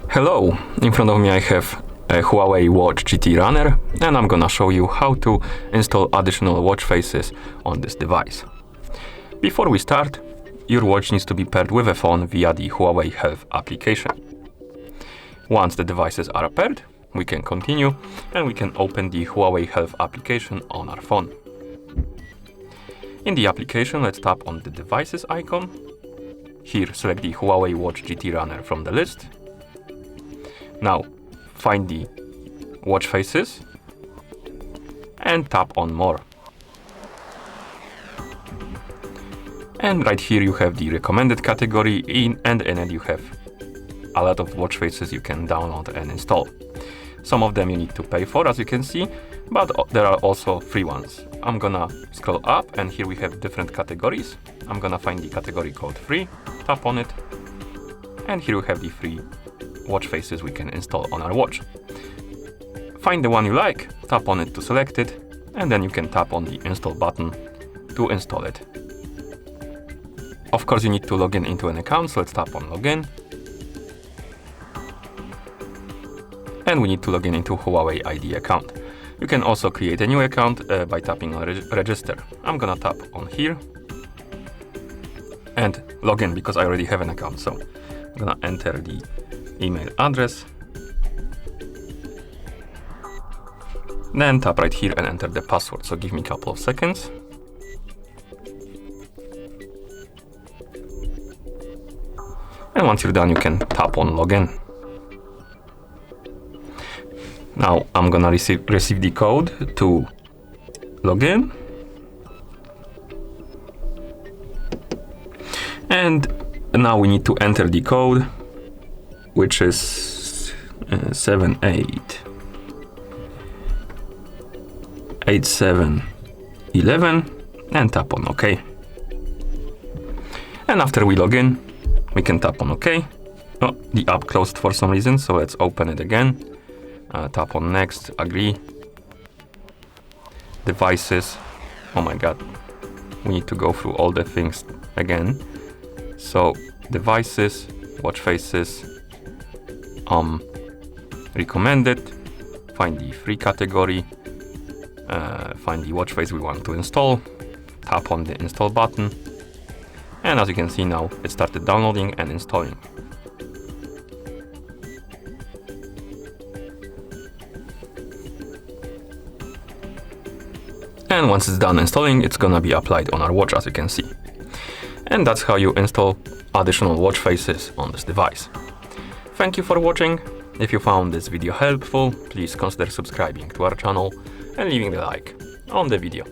Hello, in front of me I have a Huawei Watch GT Runner, and I'm gonna show you how to install additional watch faces on this device. Before we start, your watch needs to be paired with a phone via the Huawei Health application. Once the devices are paired, we can continue and we can open the Huawei Health application on our phone. In the application, let's tap on the devices icon. Here, select the Huawei Watch GT Runner from the list. Now, find the watch faces and tap on more. And right here you have the recommended category and in it you have a lot of watch faces you can download and install. Some of them you need to pay for, as you can see, but there are also free ones. I'm gonna scroll up and here we have different categories. I'm gonna find the category called free, tap on it, and here we have the free watch faces we can install on our watch. Find the one you like, tap on it to select it, and then you can tap on the install button to install it. Of course you need to log in into an account, so let's tap on login. And we need to log in into Huawei ID account. You can also create a new account by tapping on register. I'm gonna tap on here and log in because I already have an account, so I'm gonna enter the email address, then tap right here and enter the password, so give me a couple of seconds. And once you're done, you can tap on login. Now I'm gonna receive the code to login, and now we need to enter the code, which is 788711, and tap on OK. And after we log in, we can tap on OK. Oh, the app closed for some reason, so let's open it again. Tap on next, agree. Devices. Oh my god, we need to go through all the things again. So devices, watch faces, recommended, find the free category, find the watch face we want to install, tap on the install button, and as you can see now, it started downloading and installing. And once it's done installing, it's gonna be applied on our watch, as you can see. And that's how you install additional watch faces on this device. Thank you for watching. If you found this video helpful, please consider subscribing to our channel and leaving a like on the video.